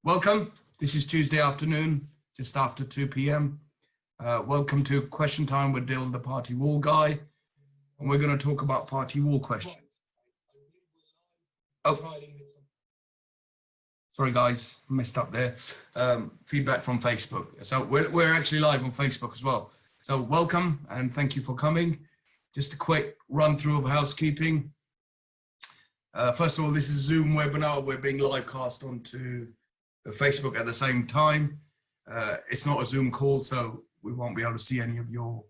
Welcome. This is Tuesday afternoon, just after 2 p.m. Welcome to Question Time with Dill, the Party Wal guy. And we're going to talk about Party Wal questions. Oh, sorry guys, messed up there. Feedback from Facebook. So we're actually live on Facebook as well. So welcome and thank you for coming. Just a quick run through of housekeeping. First of all, this is a Zoom webinar. We're being live cast onto Facebook at the same time. It's not a Zoom call, so we won't be able to see any of your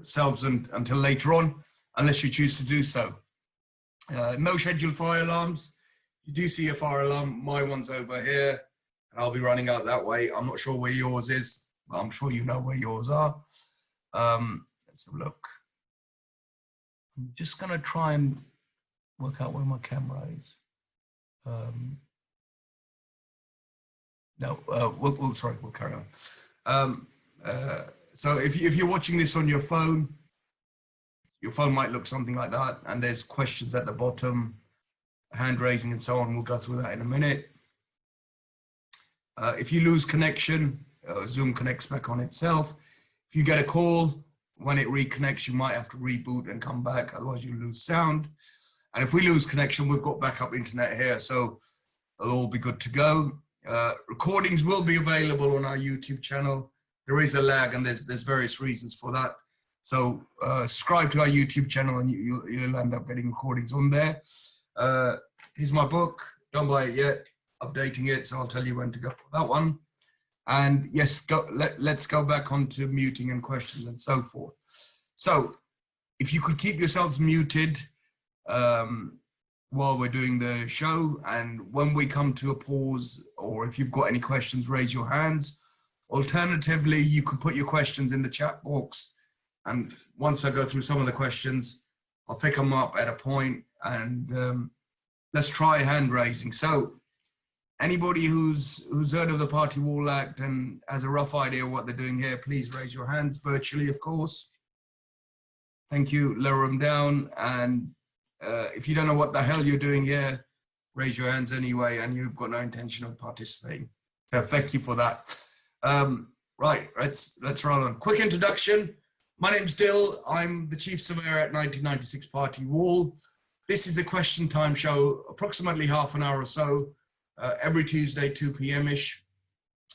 selves until later on, unless you choose to do so. No scheduled fire alarms. You do see a fire alarm. My one's over here, and I'll be running out that way. I'm not sure where yours is, but I'm sure you know where yours are. Let's have a look. I'm just going to try and work out where my camera is. We'll carry on. So if you're watching this on your phone might look something like that, and there's questions at the bottom, hand raising and so on. We'll go through that in a minute. If you lose connection, Zoom connects back on itself. If you get a call, when it reconnects, you might have to reboot and come back, otherwise you lose sound. And if we lose connection, we've got backup internet here, so it'll all be good to go. Recordings will be available on our YouTube channel. There is a lag, and there's various reasons for that. So subscribe to our YouTube channel, and you'll end up getting recordings on there. Here's my book. Don't buy it yet. Updating it, so I'll tell you when to go for that one. And yes, let's go back onto muting and questions and so forth. So if you could keep yourselves muted while we're doing the show, and when we come to a pause, or if you've got any questions, raise your hands. Alternatively, you could put your questions in the chat box, and once I go through some of the questions, I'll pick them up at a point, and let's try hand raising. So anybody who's heard of the Party Wal Act and has a rough idea what they're doing here, please raise your hands virtually, of course. Thank you. Lower them down. And if you don't know what the hell you're doing here, raise your hands anyway, and you've got no intention of participating. So thank you for that. Right, let's roll on. Quick introduction. My name's Dill. I'm the Chief Surveyor at 1996 Party Wal. This is a question time show, approximately half an hour or so, every Tuesday, 2 p.m.-ish.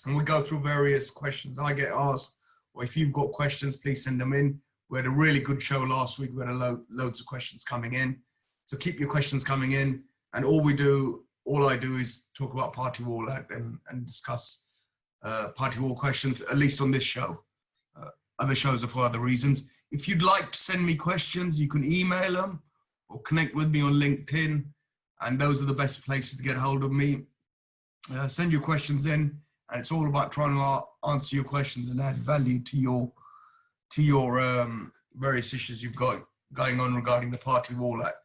And we go through various questions I get asked, or if you've got questions, please send them in. We had a really good show last week. We had loads of questions coming in. So keep your questions coming in. And all I do is talk about Party Wal Act and discuss Party Wal questions, at least on this show. Other shows are for other reasons. If you'd like to send me questions, you can email them or connect with me on LinkedIn. And those are the best places to get hold of me. Send your questions in, and it's all about trying to answer your questions and add value to your various issues you've got going on regarding the Party Wal Act.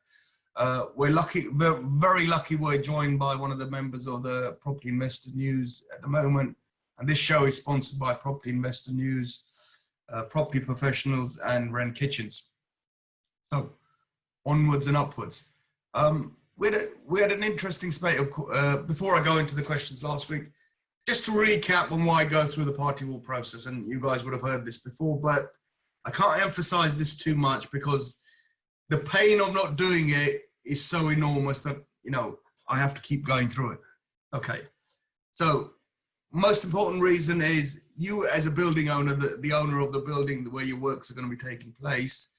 We're very lucky we're joined by one of the members of the Property Investor News at the moment. And this show is sponsored by Property Investor News, Property Professionals, and Wren Kitchens. So onwards and upwards. We had an interesting spate of, before I go into the questions last week, just to recap on why I go through the Party Wal process, and you guys would have heard this before, but I can't emphasize this too much because the pain of not doing it is so enormous that, I have to keep going through it. Okay, so most important reason is you as a building owner, the owner of the building where your works are going to be taking place,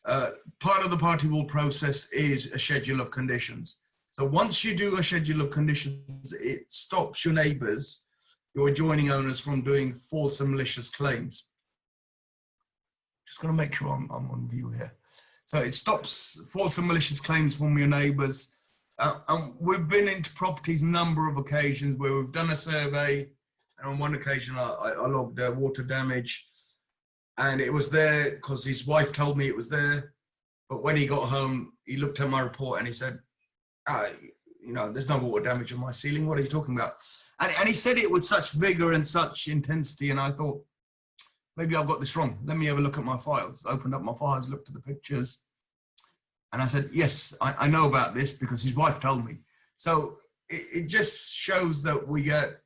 part of the Party Wal process is a schedule of conditions. So once you do a schedule of conditions, it stops your neighbours, your adjoining owners, from doing false and malicious claims. Just going to make sure I'm on view here. So it stops false and malicious claims from your neighbours. And we've been into properties a number of occasions where we've done a survey, and on one occasion I logged water damage. And it was there because his wife told me it was there. But when he got home, he looked at my report and he said, there's no water damage on my ceiling. What are you talking about? And he said it with such vigor and such intensity. And I thought, maybe I've got this wrong. Let me have a look at my files. Opened up my files, looked at the pictures. And I said, yes, I know about this because his wife told me. So it just shows that we get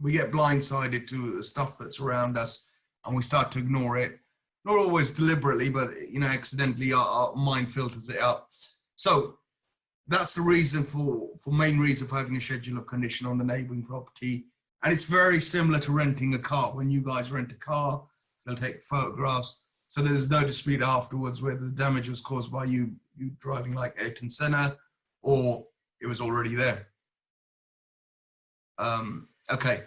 blindsided to the stuff that's around us, and we start to ignore it. Not always deliberately, but accidentally, our mind filters it out. So that's the reason main reason for having a schedule of condition on the neighboring property. And it's very similar to renting a car. When you guys rent a car, they'll take photographs. So there's no dispute afterwards whether the damage was caused by you driving like Ayrton Senna or it was already there. Okay.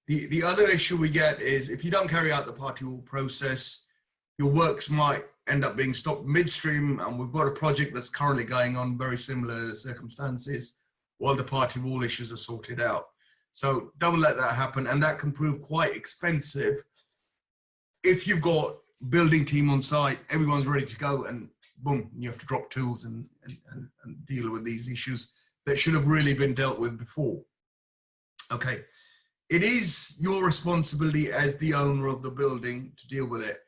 The other issue we get is if you don't carry out the Party Wal process, your works might end up being stopped midstream, and we've got a project that's currently going on, very similar circumstances, while the Party Wal issues are sorted out. So don't let that happen, and that can prove quite expensive if you've got building team on site, everyone's ready to go, and boom, you have to drop tools and deal with these issues that should have really been dealt with before. Okay, it is your responsibility as the owner of the building to deal with it.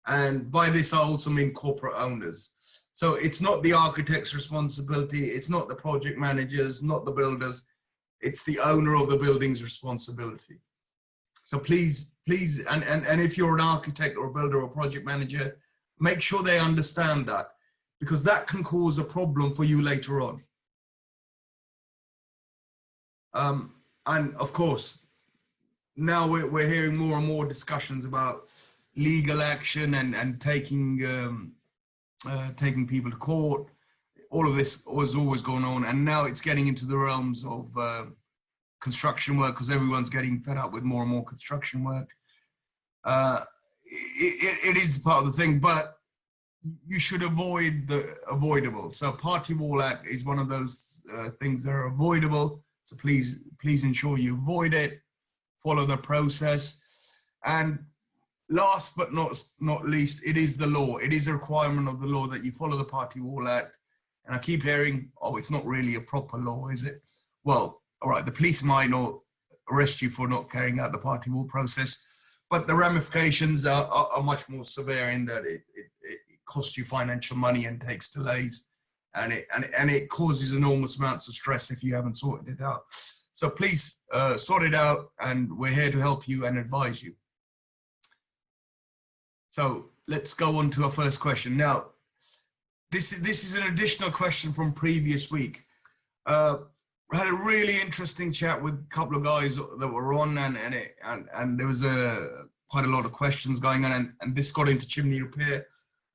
And by this, I also mean corporate owners. So it's not the architect's responsibility, it's not the project managers, not the builders, it's the owner of the building's responsibility. So please, and if you're an architect or a builder or project manager, make sure they understand that, because that can cause a problem for you later on. And of course, now we're hearing more and more discussions about legal action and taking people to court. All of this was always going on, and now it's getting into the realms of construction work, because everyone's getting fed up with more and more construction work. It is part of the thing, but you should avoid the avoidable. So Party Wal Act is one of those things that are avoidable. So please ensure you avoid it, follow the process. And last but not least, it is the law. It is a requirement of the law that you follow the Party Wal Act. And I keep hearing, oh, it's not really a proper law, is it? Well, all right, the police might not arrest you for not carrying out the Party Wal process, but the ramifications are much more severe in that it costs you financial money and takes delays, and it causes enormous amounts of stress if you haven't sorted it out. So please sort it out, and we're here to help you and advise you. So let's go on to our first question. Now, this is an additional question from previous week. I had a really interesting chat with a couple of guys that were on, and there was quite a lot of questions going on, and this got into chimney repair.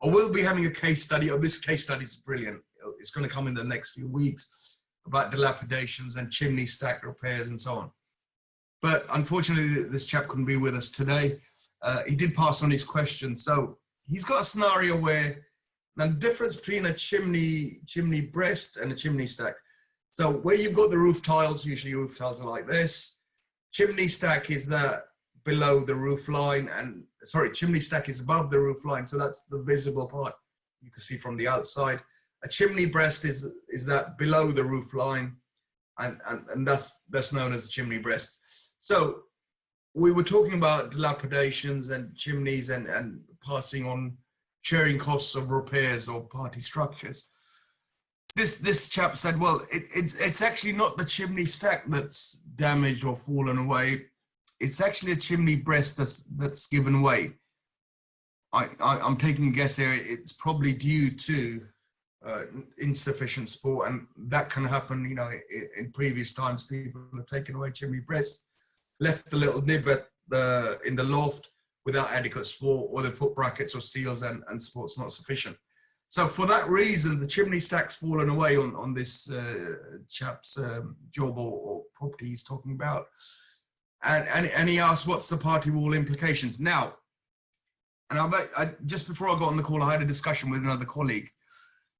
I will be having a case study. Oh, this case study is brilliant. It's going to come in the next few weeks about dilapidations and chimney stack repairs and so on. But unfortunately, this chap couldn't be with us today. He did pass on his question. So he's got a scenario where now the difference between a chimney breast and a chimney stack. So where you've got the roof tiles, usually roof tiles are like this. Chimney stack is that below the roof line, and sorry, chimney stack is above the roof line. So that's the visible part you can see from the outside. A chimney breast is that below the roof line, and that's known as a chimney breast. So we were talking about dilapidations and chimneys and passing on sharing costs of repairs or party structures. This chap said, well, it's actually not the chimney stack that's damaged or fallen away. It's actually a chimney breast that's given way. I'm taking a guess here. It's probably due to insufficient support, and that can happen. In previous times, people have taken away chimney breasts, left the little nib in the loft without adequate support, or they put brackets or steels and support's not sufficient. So for that reason, the chimney stack's fallen away on this chap's job or property he's talking about. And he asked, what's the Party Wal implications? Now, and I just before I got on the call, I had a discussion with another colleague,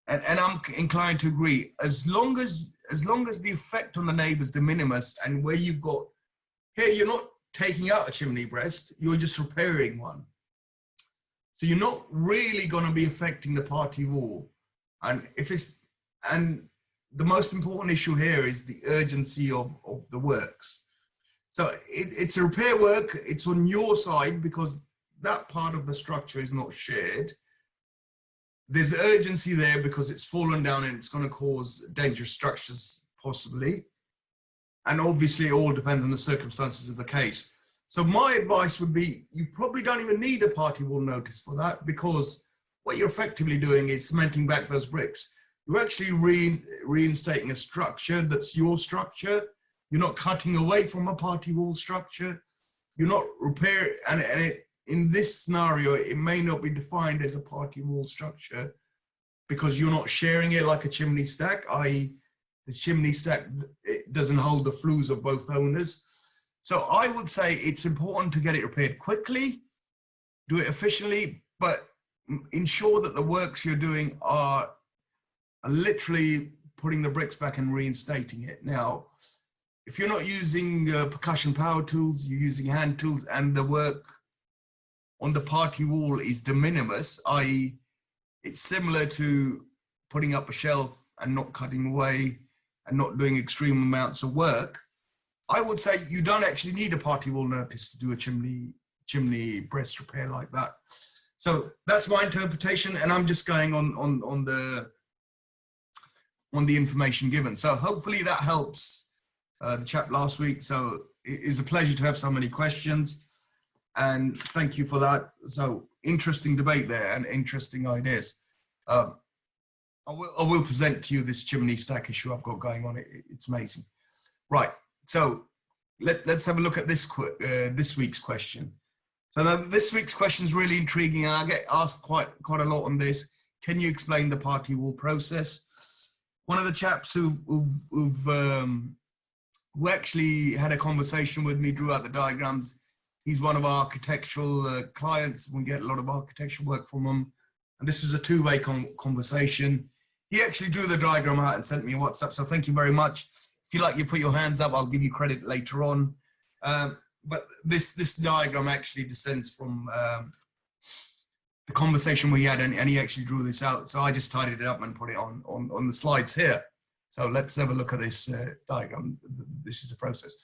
and I'm inclined to agree. As long as the effect on the neighbours de minimis, and where you've got, here you're not taking out a chimney breast, you're just repairing one. So you're not really going to be affecting the Party Wal. And the most important issue here is the urgency of the works. So it's a repair work, it's on your side because that part of the structure is not shared. There's urgency there because it's fallen down and it's going to cause dangerous structures possibly. And obviously it all depends on the circumstances of the case. So my advice would be, you probably don't even need a party wall notice for that, because what you're effectively doing is cementing back those bricks. You're actually reinstating a structure that's your structure. You're not cutting away from a party wall structure. You're not in this scenario, it may not be defined as a party wall structure because you're not sharing it like a chimney stack, i.e. the chimney stack, it doesn't hold the flues of both owners. So I would say it's important to get it repaired quickly, do it efficiently, but ensure that the works you're doing are literally putting the bricks back and reinstating it. Now, if you're not using percussion power tools, you're using hand tools, and the work on the party wall is de minimis, i.e. it's similar to putting up a shelf and not cutting away and not doing extreme amounts of work, I would say you don't actually need a party wall notice to do a chimney breast repair like that. So that's my interpretation, and I'm just going on the information given. So hopefully that helps the chap last week. So it is a pleasure to have so many questions, and thank you for that. So interesting debate there and interesting ideas. I will present to you this chimney stack issue I've got going on. It's amazing. Right, so let's have a look at this week's question. So now, this week's question is really intriguing, and I get asked quite a lot on this. Can you explain the party wall process? One of the chaps who actually had a conversation with me, drew out the diagrams. He's one of our architectural clients. We get a lot of architectural work from him. And this was a two-way conversation. He actually drew the diagram out and sent me a WhatsApp. So thank you very much. If you like, you put your hands up, I'll give you credit later on. But this diagram actually descends from the conversation we had, and he actually drew this out. So I just tidied it up and put it on the slides here. So let's have a look at this diagram. This is the process.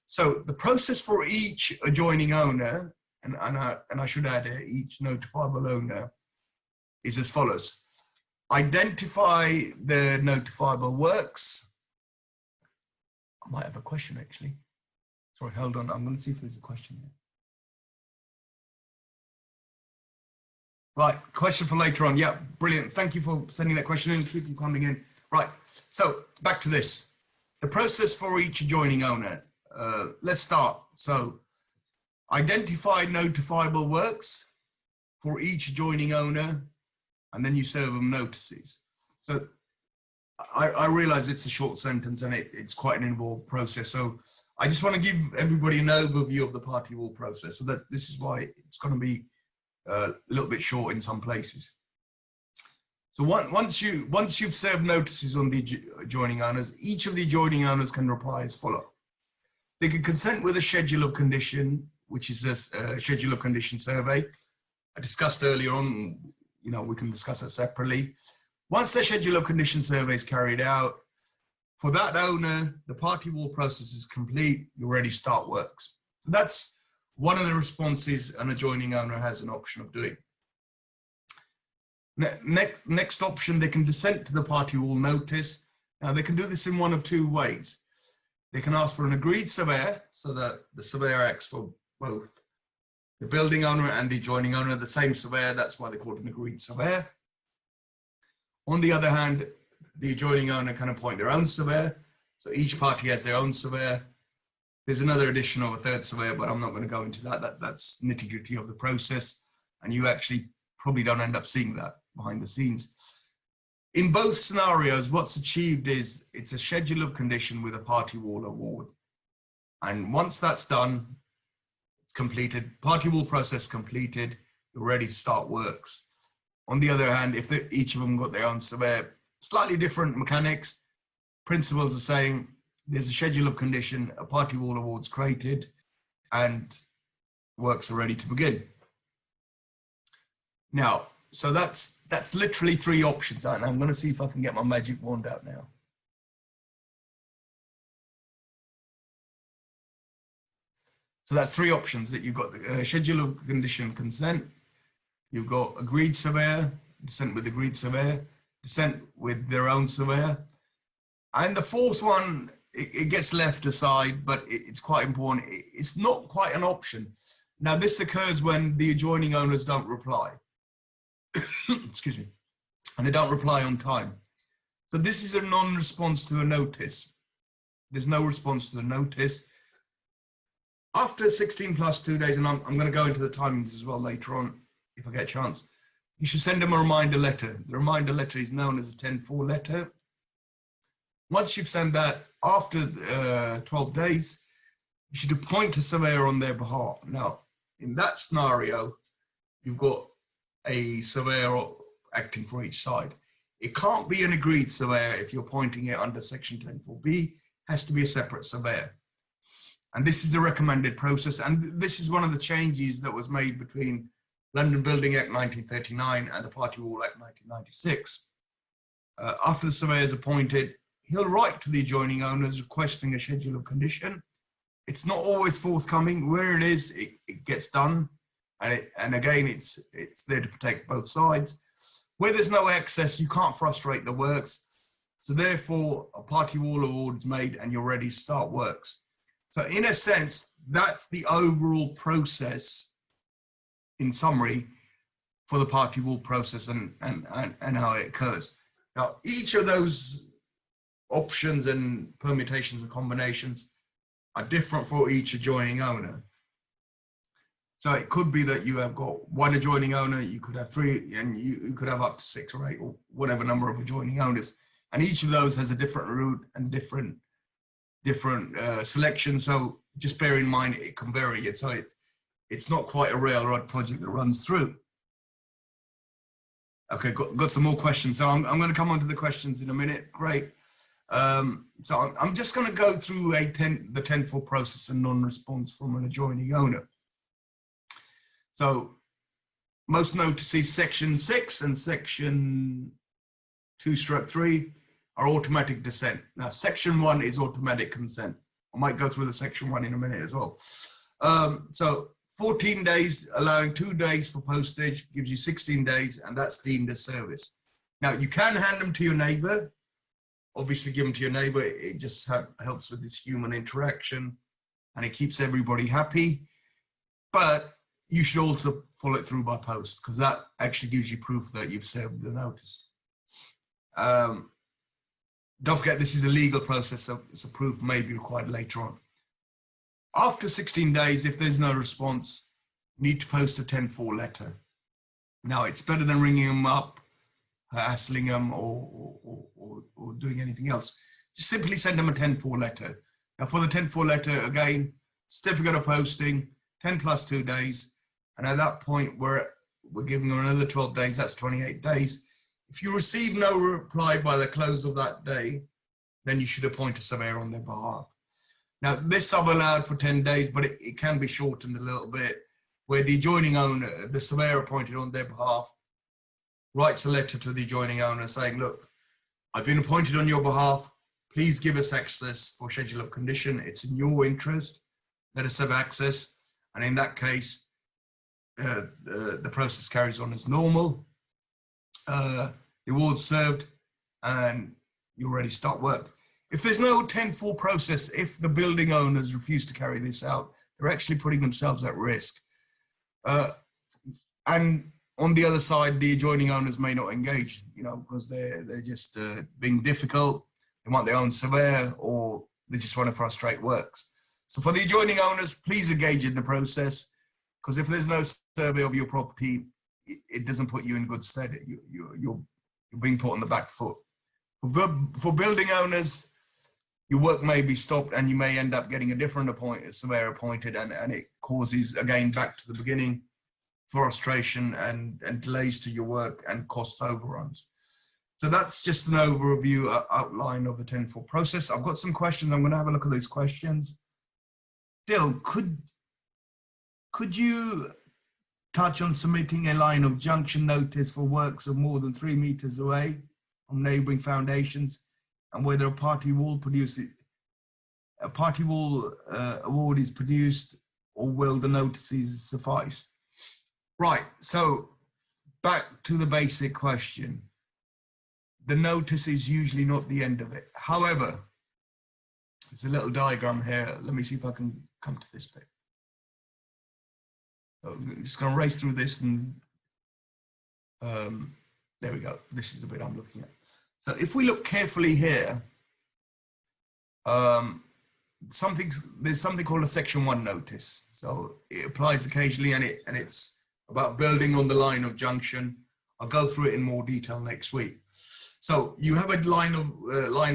So the process for each adjoining owner, and I should add each notifiable owner, is as follows. Identify the notifiable works. I might have a question actually. Sorry, hold on. I'm going to see if there's a question here. Right, question for later on. Yeah, brilliant. Thank you for sending that question in. Keep them coming in. Right, so back to this. The process for each adjoining owner. Let's start. So identify notifiable works for each adjoining owner, and then you serve them notices. So I realize it's a short sentence and it's quite an involved process. So I just want to give everybody an overview of the party wall process, so that this is why it's going to be a little bit short in some places. So once you've served notices on the adjoining owners, each of the adjoining owners can reply as follows. They can consent with a schedule of condition, which is a schedule of condition survey. I discussed earlier on, we can discuss that separately. Once the schedule of condition survey is carried out, for that owner, the party wall process is complete, you're ready to start works. So that's one of the responses an adjoining owner has an option of doing. Next option, they can dissent to the party wall notice. Now they can do this in one of two ways. They can ask for an agreed surveyor, so that the surveyor acts for both the building owner and the adjoining owner, the same surveyor. That's why they call it an agreed surveyor. On the other hand, the adjoining owner can appoint their own surveyor. So each party has their own surveyor. There's another addition of a third surveyor, but I'm not going to go into that. That's nitty-gritty of the process. And you actually probably don't end up seeing that behind the scenes. In both scenarios, what's achieved is it's a schedule of condition with a party wall award. And once that's done, it's completed, party wall process completed, you're ready to start works. On the other hand, if each of them got their own surveyor, slightly different mechanics, principles are saying there's a schedule of condition, a party wall award's created, and works are ready to begin. Now, so that's literally three options, and I'm going to see if I can get my magic wand out now. So that's three options that you've got: the schedule of condition consent, you've got agreed surveyor, dissent with agreed surveyor, dissent with their own surveyor. And the fourth one, it gets left aside, but it's quite important. It's not quite an option. Now, this occurs when the adjoining owners don't reply. Excuse me. And they don't reply on time. So this is a non-response to a notice. There's no response to the notice. After 16 plus 2 days, and I'm going to go into the timings as well later on, if I get a chance, you should send them a reminder letter. The reminder letter is known as a 10-4 letter. Once you've sent that, after 12 days, you should appoint a surveyor on their behalf. Now, in that scenario, you've got a surveyor acting for each side. It can't be an agreed surveyor if you're appointing it under Section 10-4B. It has to be a separate surveyor. And this is the recommended process. And this is one of the changes that was made between London Building Act 1939 and the Party Wal Act 1996. After the surveyor is appointed, he'll write to the adjoining owners requesting a schedule of condition. It's not always forthcoming. Where it is, it gets done. And again, it's there to protect both sides. Where there's no excess, you can't frustrate the works. So therefore, a Party Wal award is made and you're ready to start works. So in a sense, that's the overall process, in summary, for the Party Wal process and how it occurs. Now, each of those options and permutations and combinations are different for each adjoining owner. So it could be that you have got one adjoining owner, you could have three, and you could have up to 6 or 8 or whatever number of adjoining owners. And each of those has a different route and different selection. So just bear in mind, it can vary. So it's not quite a railroad project that runs through. Okay, got some more questions. So I'm going to come on to the questions in a minute. Great. So I'm just going to go through the 10-4 process and non-response from an adjoining owner. So most notices, Section 6 and Section 2/3 are automatic dissent. Now, Section 1 is automatic consent. I might go through the Section 1 in a minute as well. So 14 days, allowing 2 days for postage, gives you 16 days, and that's deemed a service. Now, you can hand them to your neighbor. Obviously, give them to your neighbor. It just helps with this human interaction, and it keeps everybody happy. But you should also follow it through by post, because that actually gives you proof that you've served the notice. Don't forget, this is a legal process, so proof may be required later on. After 16 days, if there's no response, you need to post a 10-4 letter. Now, it's better than ringing them up, hassling them, or doing anything else. Just simply send them a 10-4 letter. Now, for the 10-4 letter, again, certificate of posting, 10 plus 2 days. And at that point, we're giving them another 12 days, that's 28 days. If you receive no reply by the close of that day, then you should appoint a surveyor on their behalf. Now, this I've allowed for 10 days, but it can be shortened a little bit, where the adjoining owner, the surveyor appointed on their behalf, writes a letter to the adjoining owner saying, look, I've been appointed on your behalf. Please give us access for schedule of condition. It's in your interest. Let us have access. And in that case, the process carries on as normal. The award's served and you're ready to start work. If there's no 10-4 process, if the building owners refuse to carry this out, they're actually putting themselves at risk. And on the other side, the adjoining owners may not engage, because they're just being difficult. They want their own surveyor, or they just want to frustrate works. So for the adjoining owners, please engage in the process, because if there's no survey of your property, it doesn't put you in good stead. You're being put on the back foot. For building owners, your work may be stopped and you may end up getting a different surveyor appointed, and it causes, again, back to the beginning, frustration and delays to your work and cost overruns. So that's just an overview outline of the 10-4 process. I've got some questions. I'm going to have a look at those questions. Dill, could you touch on submitting a line of junction notice for works of more than 3 meters away from neighboring foundations, and whether a Party Wal award is produced, or will the notices suffice? Right, so back to the basic question. the notice is usually not the end of it. However, there's a little diagram here. Let me see if I can come to this bit. So I'm just going to race through this, and there we go. This is the bit I'm looking at. So if we look carefully here, there's something called a Section 1 notice. So it applies occasionally, and it's about building on the line of junction. I'll go through it in more detail next week. So you have a line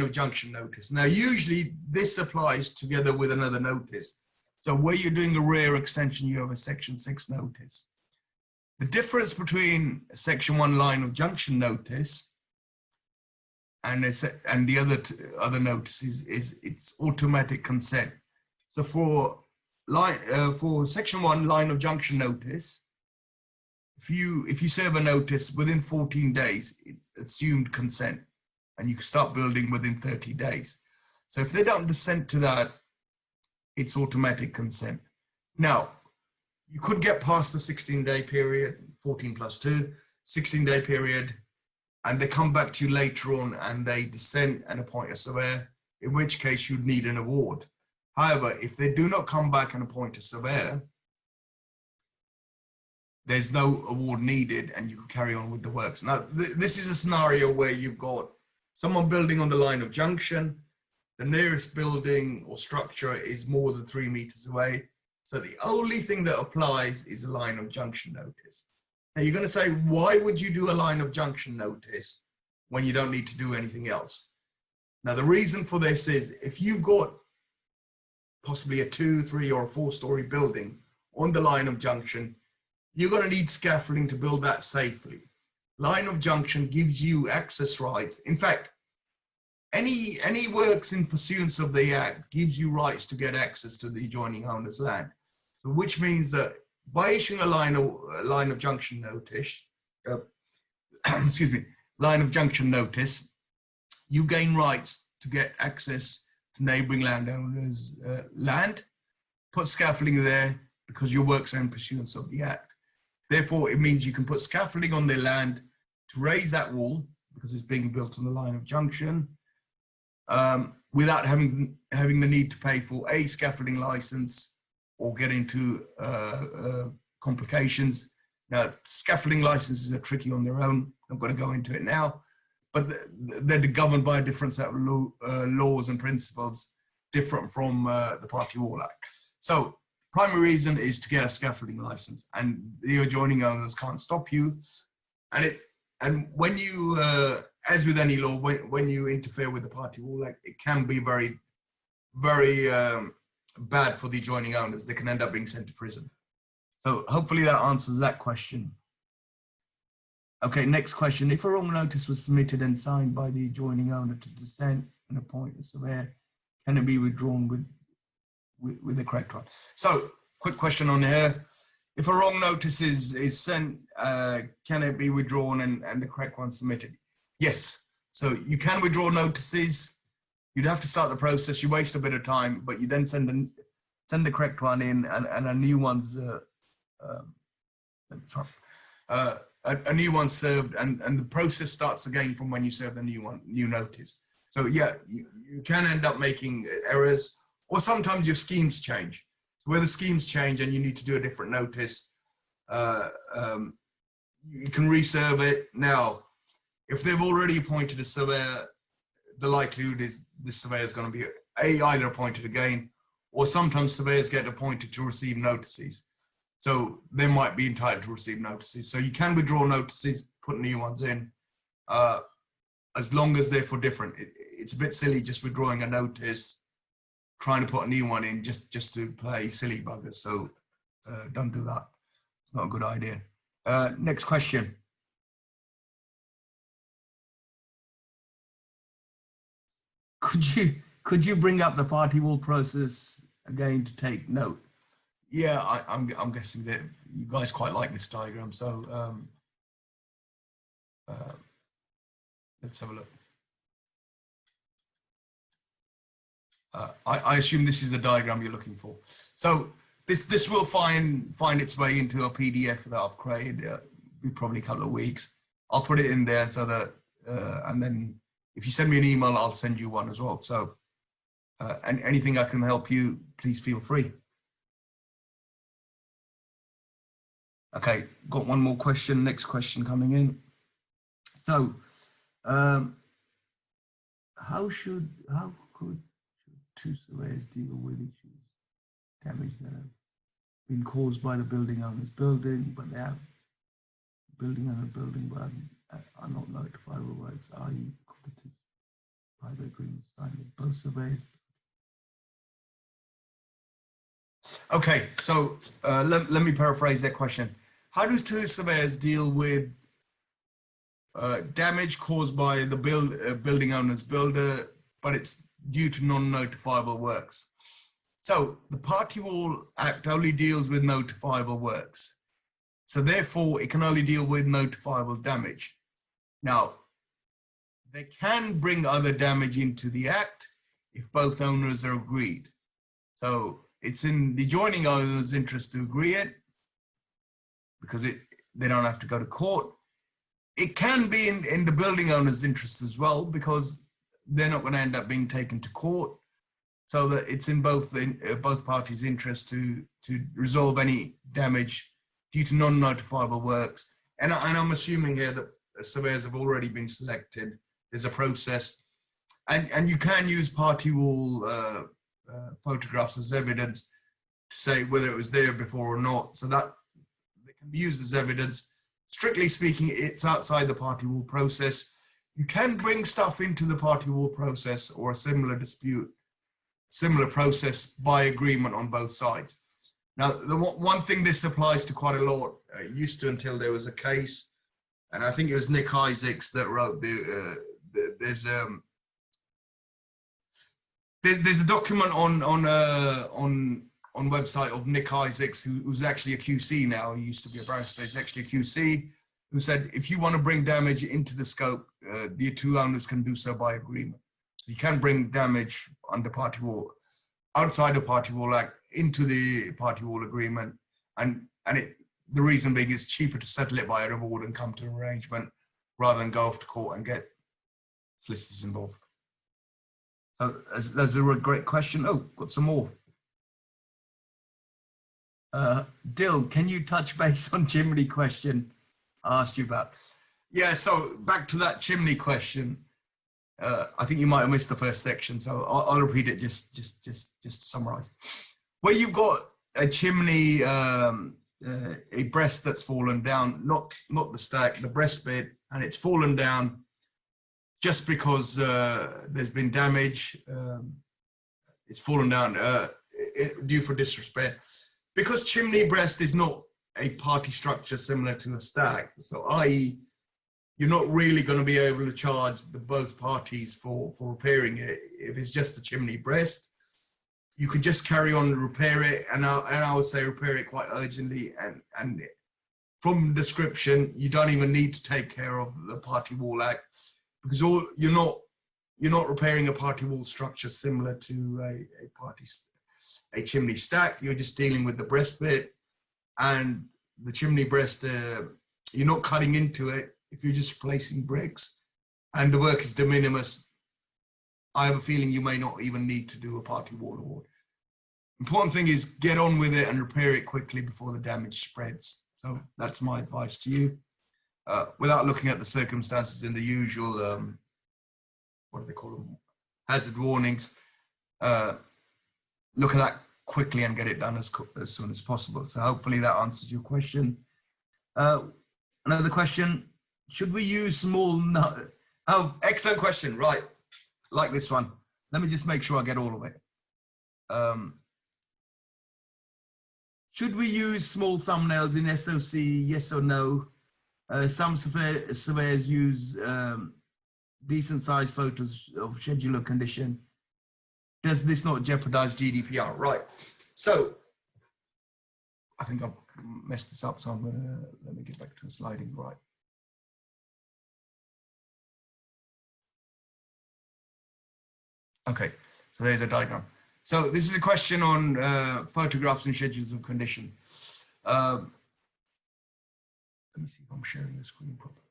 of junction notice. Now, usually this applies together with another notice. So where you're doing a rear extension, you have a Section 6 notice. The difference between a Section 1 line of junction notice and the other notices is it's automatic consent. So for Section 1 line of junction notice, if you serve a notice within 14 days, it's assumed consent, and you can start building within 30 days. So if they don't dissent to that, it's automatic consent. Now, you could get past the 16-day period, 14 plus 2, 16-day period, and they come back to you later on and they dissent and appoint a surveyor, in which case you'd need an award. However, if they do not come back and appoint a surveyor, there's no award needed and you can carry on with the works. Now, this is a scenario where you've got someone building on the line of junction, the nearest building or structure is more than 3 meters away. So the only thing that applies is a line of junction notice. Now you're going to say, why would you do a line of junction notice when you don't need to do anything else? Now, the reason for this is if you've got possibly a 2, 3, or a 4-story building on the line of junction, you're going to need scaffolding to build that safely. Line of junction gives you access rights. In fact, any works in pursuance of the Act gives you rights to get access to the adjoining owner's land. So which means that by issuing a line of junction notice, line of junction notice, you gain rights to get access to neighbouring landowners' land, put scaffolding there because your works are in pursuance of the Act. Therefore, it means you can put scaffolding on their land to raise that wall because it's being built on the line of junction without having the need to pay for a scaffolding license or get into complications. Now, scaffolding licenses are tricky on their own. I'm going to go into it now, but they're governed by a different set of laws and principles different from the Party Wal Act. So, primary reason is to get a scaffolding license, and the adjoining owners can't stop you. And when you, as with any law, when you interfere with the Party Wal Act, it can be very, very bad for the adjoining owners. They can end up being sent to prison. So hopefully that answers that question. Okay, next question. If a wrong notice was submitted and signed by the adjoining owner to dissent and appoint a surveyor, can it be withdrawn with the correct one? So, quick question on here. If a wrong notice is sent, can it be withdrawn and the correct one submitted? Yes. So you can withdraw notices. You'd have to start the process. You waste a bit of time, but you then send the correct one in, and a new one's a new one served, and the process starts again from when you serve the new notice. So yeah, you can end up making errors. Or sometimes your schemes change. So where the schemes change and you need to do a different notice, you can reserve it. Now, if they've already appointed a surveyor, the likelihood is the surveyor is going to be either appointed again, or sometimes surveyors get appointed to receive notices. So they might be entitled to receive notices. So you can withdraw notices, put new ones in, as long as they're for different. It's a bit silly just withdrawing a notice, trying to put a new one in just to play silly buggers. So don't do that. It's not a good idea. Next question. Could you bring up the Party Wal process again to take note? Yeah, I'm guessing that you guys quite like this diagram. So let's have a look. I assume this is the diagram you're looking for. So this will find its way into a PDF that I've created. Probably a couple of weeks. I'll put it in there so that and then if you send me an email, I'll send you one as well. So and anything I can help you, please feel free. Okay, got one more question. Next question coming in. So, how could two surveyors deal with issues, damage that have been caused by the building owner's building, but they have building but are not notified of works, i.e. competent private agreements signed with both surveyors? Okay, so let me paraphrase that question. How do two surveyors deal with damage caused by the building owner's builder, but it's due to non-notifiable works? So the Party Wal Act only deals with notifiable works. So therefore, it can only deal with notifiable damage. Now, they can bring other damage into the Act if both owners are agreed. So it's in the adjoining owner's interest to agree it, because they don't have to go to court. It can be in the building owner's interest as well, because they're not going to end up being taken to court. So that it's in both parties' interest to resolve any damage due to non-notifiable works. And I'm assuming here that surveyors have already been selected. There's a process, and you can use Party Wal photographs as evidence to say whether it was there before or not. So that they can be used as evidence. Strictly speaking, it's outside the Party Wal process. You can bring stuff into the Party Wal process or a similar process by agreement on both sides. Now, the one thing this applies to quite a lot, used to until there was a case, and I think it was Nick Isaacs that wrote there's a document on website of Nick Isaacs, who's actually a QC now. He used to be a barrister. He's actually a QC, who said if you want to bring damage into the scope, the two owners can do so by agreement. So you can bring damage under Party Wal, outside of Party Wal Act, into the Party Wal agreement, and the reason being it's cheaper to settle it by a reward and come to an arrangement rather than go off to court and get solicitors involved. So that's a great question. Oh, got some more. Dill, can you touch base on chimney question I asked you about? Yeah, so back to that chimney question. I think you might have missed the first section, so I'll repeat it just to summarize. Where you've got a chimney, a breast that's fallen down, not the stack, the breast bit, and it's fallen down just because there's been damage. It's fallen down due for disrepair. Because chimney breast is not a party structure similar to a stack, so i.e. you're not really going to be able to charge both parties for repairing it. If it's just the chimney breast, you could just carry on and repair it, and I would say repair it quite urgently. And from description, you don't even need to take care of the Party Wal Act, because you're not repairing a Party Wal structure similar to a chimney stack. You're just dealing with the breast bit, and the chimney breast. You're not cutting into it. If you're just replacing bricks and the work is de minimis, I have a feeling you may not even need to do a Party Wal award. Important thing is get on with it and repair it quickly before the damage spreads. So that's my advice to you. Without looking at the circumstances in the usual, what do they call them? Hazard warnings. Look at that quickly and get it done as soon as possible. So hopefully that answers your question. Another question. Should we use small? Oh, excellent question. Right, like this one. Let me just make sure I get all of it. Should we use small thumbnails in SOC? Yes or no? Some surveyors use decent sized photos of schedule of condition. Does this not jeopardize GDPR? Right. So I think I've messed this up, so I'm gonna let me get back to the sliding. Right. Okay, so there's a diagram. So this is a question on photographs and schedules of condition. Let me see if I'm sharing the screen properly.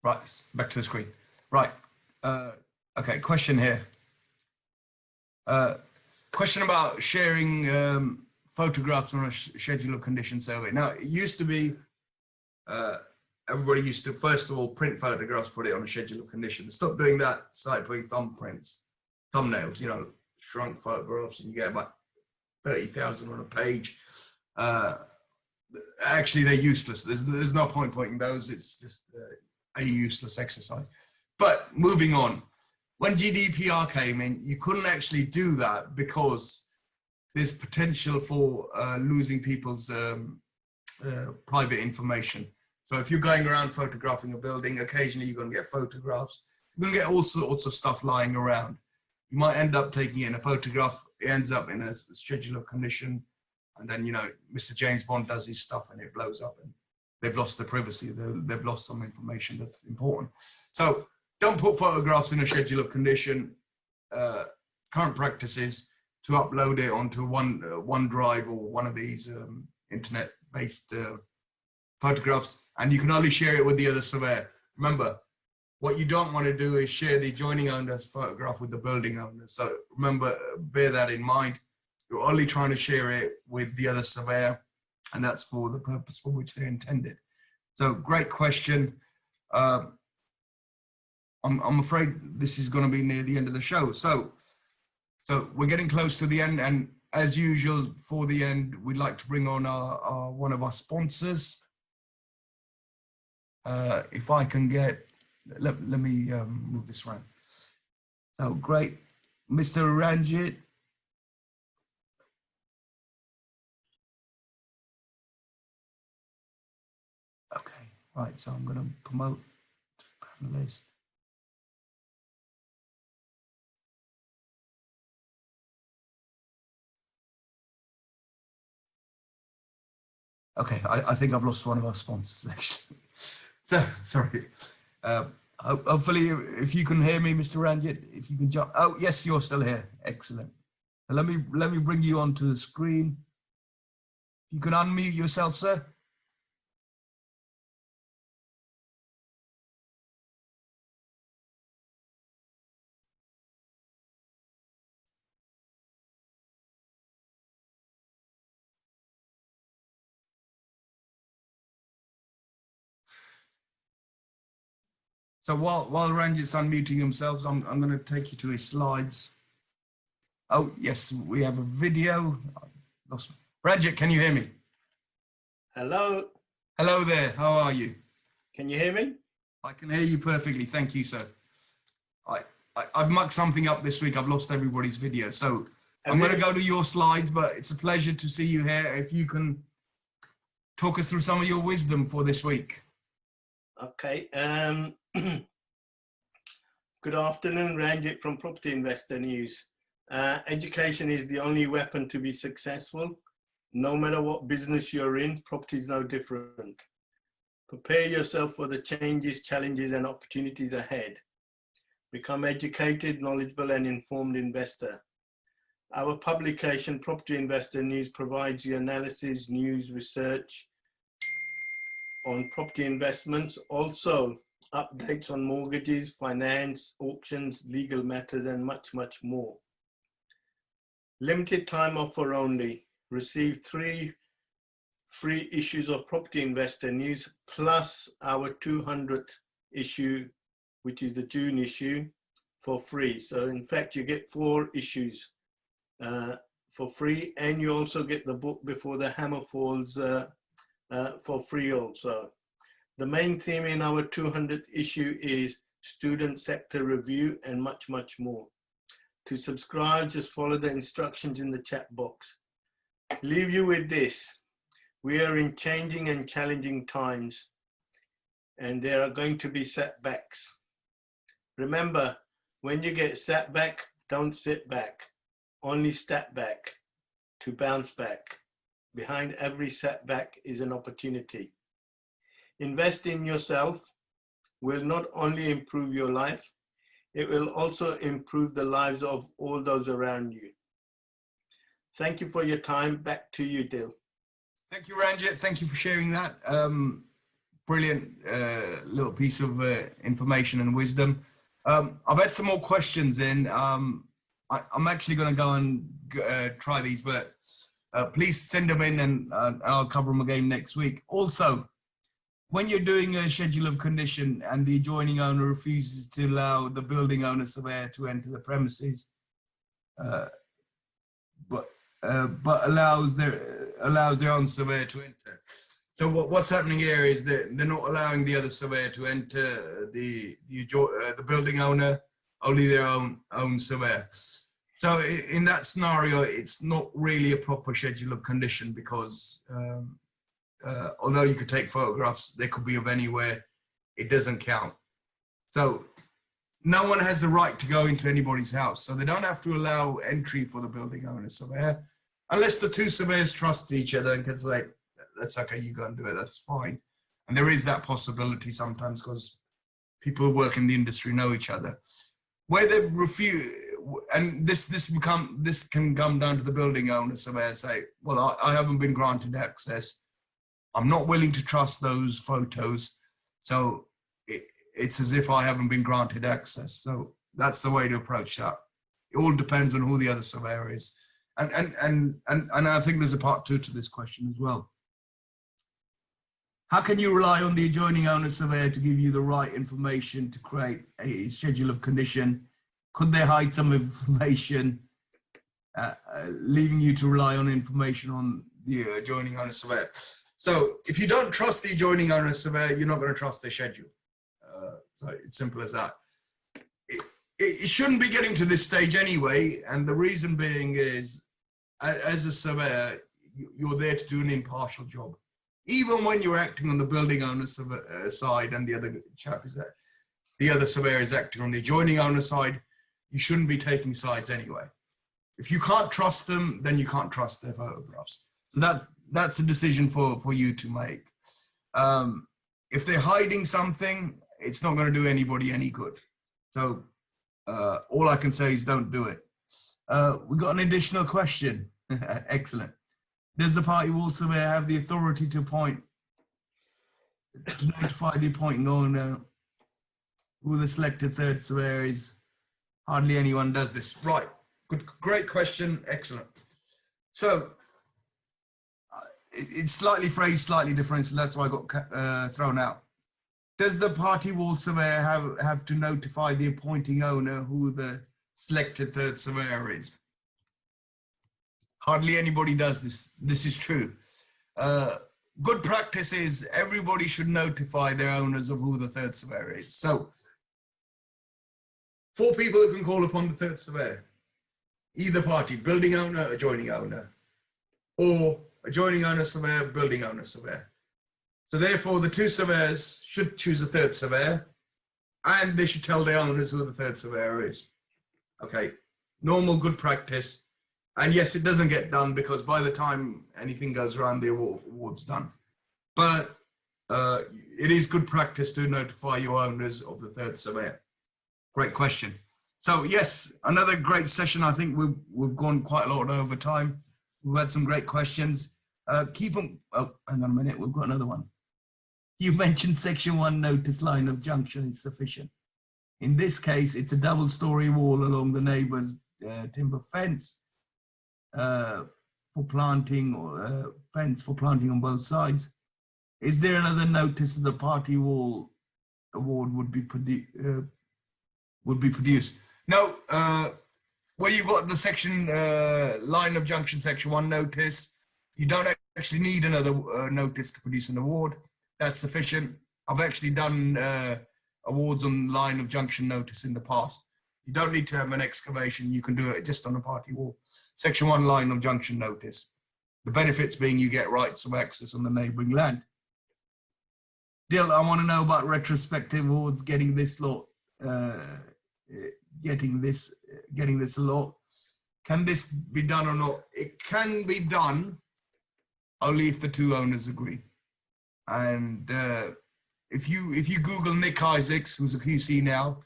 Right, back to the screen. Right. Okay, question here. Question about sharing photographs on a schedule of condition survey. Now, it used to be everybody used to, first of all, print photographs, put it on a schedule of condition. Stop doing that, start putting thumbprints, thumbnails, you know, shrunk photographs, and you get about 30,000 on a page. Actually, they're useless. There's no point putting those. It's just a useless exercise. But moving on, when GDPR came in, you couldn't actually do that because there's potential for losing people's private information. So if you're going around photographing a building, occasionally you're going to get photographs. You're going to get all sorts of stuff lying around. You might end up taking it in a photograph. It ends up in a schedule of condition. And then, you know, Mr. James Bond does his stuff and it blows up and they've lost their privacy. They've lost some information that's important. So don't put photographs in a schedule of condition. Current practices to upload it onto OneDrive or one of these internet-based photographs, and you can only share it with the other surveyor. Remember, what you don't want to do is share the adjoining owner's photograph with the building owner. So remember, bear that in mind. You're only trying to share it with the other surveyor, and that's for the purpose for which they're intended. So great question. I'm afraid this is going to be near the end of the show. So we're getting close to the end, and as usual, for the end, we'd like to bring on our one of our sponsors. If I can get, let me move this around. Oh, great. Mr. Ranjit. Okay, right, so I'm going to promote panelist. Okay, I think I've lost one of our sponsors, actually. So, sorry. Hopefully, if you can hear me, Mr. Ranjit, if you can jump. Oh, yes, you're still here. Excellent. Let me bring you onto the screen. You can unmute yourself, sir. So while Ranjit's unmuting himself, I'm going to take you to his slides. Oh, yes, we have a video. Ranjit, can you hear me? Hello. Hello there. How are you? Can you hear me? I can hear you perfectly. Thank you, sir. I've mucked something up this week. I've lost everybody's video. So I'm going to go to your slides, but it's a pleasure to see you here. If you can talk us through some of your wisdom for this week. Okay. Good afternoon, Ranjit from Property Investor News. Education is the only weapon to be successful. No matter what business you're in, property is no different. Prepare yourself for the changes, challenges, and opportunities ahead. Become educated, knowledgeable, and informed investor. Our publication, Property Investor News, provides you analysis, news, research on property investments, also updates on mortgages, finance, auctions, legal matters, and much, much more. Limited time offer only. Receive 3 free issues of Property Investor News plus our 200th issue, which is the June issue, for free. So in fact, you get 4 issues for free, and you also get the book Before the Hammer Falls for free also. The main theme in our 200th issue is student sector review and much, much more. To subscribe, just follow the instructions in the chat box. Leave you with this. We are in changing and challenging times, and there are going to be setbacks. Remember, when you get set back, don't sit back. Only step back to bounce back. Behind every setback is an opportunity. Invest in yourself will not only improve your life, it will also improve the lives of all those around you. Thank you for your time. Back to you, Dil. Thank you, Ranjit. Thank you for sharing that. brilliant little piece of information and wisdom. I've had some more questions in. I'm actually going to go and try these, but please send them in and I'll cover them again next week. Also, when you're doing a schedule of condition and the adjoining owner refuses to allow the building owner surveyor to enter the premises, but allows their own surveyor to enter. So what's happening here is that they're not allowing the other surveyor to enter the building owner, only their own surveyor. So in that scenario, it's not really a proper schedule of condition because although you could take photographs, they could be of anywhere, it doesn't count. So no one has the right to go into anybody's house. So they don't have to allow entry for the building owner surveyor, unless the two surveyors trust each other and can say, that's okay, you go and do it, that's fine. And there is that possibility sometimes because people who work in the industry know each other. Where they've refused, and this can come down to the building owner surveyor say, well, I haven't been granted access. I'm not willing to trust those photos. So it's as if I haven't been granted access. So that's the way to approach that. It all depends on who the other surveyor is. And I think there's a part 2 to this question as well. How can you rely on the adjoining owner surveyor to give you the right information to create a schedule of condition? Could they hide some information, leaving you to rely on information on the adjoining owner surveyor? So if you don't trust the adjoining owner surveyor, you're not going to trust their schedule. So it's simple as that. It shouldn't be getting to this stage anyway, and the reason being is, as a surveyor, you're there to do an impartial job. Even when you're acting on the building owner's side and the other chap is there, the other surveyor is acting on the adjoining owner side, you shouldn't be taking sides anyway. If you can't trust them, then you can't trust their photographs. So that's a decision for you to make. If they're hiding something, it's not going to do anybody any good. So all I can say is don't do it. We got an additional question. Excellent. Does the Party Wal surveyor have the authority to notify the appointing owner who the selected third surveyor is? Hardly anyone does this. Right. Good, great question. Excellent. So it's slightly phrased, slightly different, so that's why I got thrown out. Does the Party Wal surveyor have to notify the appointing owner who the selected third surveyor is? Hardly anybody does this. This is true. Good practice is everybody should notify their owners of who the third surveyor is. So 4 people who can call upon the third surveyor, either party, building owner, adjoining owner, or adjoining owner surveyor, building owner surveyor. So therefore the 2 surveyors should choose a third surveyor and they should tell their owners who the third surveyor is. Okay, normal good practice. And yes, it doesn't get done because by the time anything goes around, the award's done. But it is good practice to notify your owners of the third surveyor. Great question. So yes, another great session. I think we've gone quite a lot over time. We've had some great questions. Keep them. Oh, hang on a minute. We've got another one. You mentioned section 1 notice line of junction is sufficient. In this case, it's a double-story wall along the neighbor's timber fence. For planting or fence for planting on both sides. Is there another notice that the Party Wal award would be produced? No, where you've got the section line of junction section 1 notice, you don't actually need another notice to produce an award. That's sufficient. I've actually done awards on line of junction notice in the past. You don't need to have an excavation. You can do it just on a Party Wal. Section 1 line of junction notice. The benefits being you get rights of access on the neighbouring land. Dill, I want to know about retrospective awards, getting this lot, getting this a lot. Can this be done or not? It can be done only if the 2 owners agree. And if you Google Nick Isaacs, who's a QC now,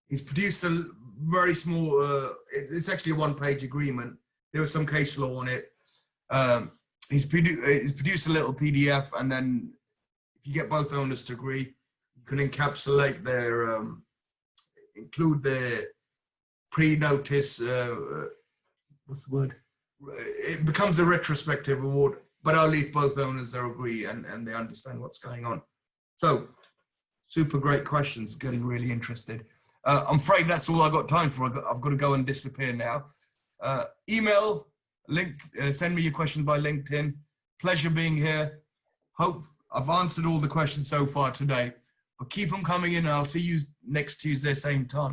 he's produced a very small, it's actually a 1-page agreement. There was some case law on it. He's produced a little PDF, and then if you get both owners to agree, you can encapsulate their, include their pre-notice, what's the word? It becomes a retrospective award, but only if both owners are agree and they understand what's going on. So, super great questions, getting really interested. I'm afraid that's all I got time for. I've got to go and disappear now. Email, link, send me your questions by LinkedIn. Pleasure being here. Hope I've answered all the questions so far today, but keep them coming in and I'll see you next Tuesday, same time.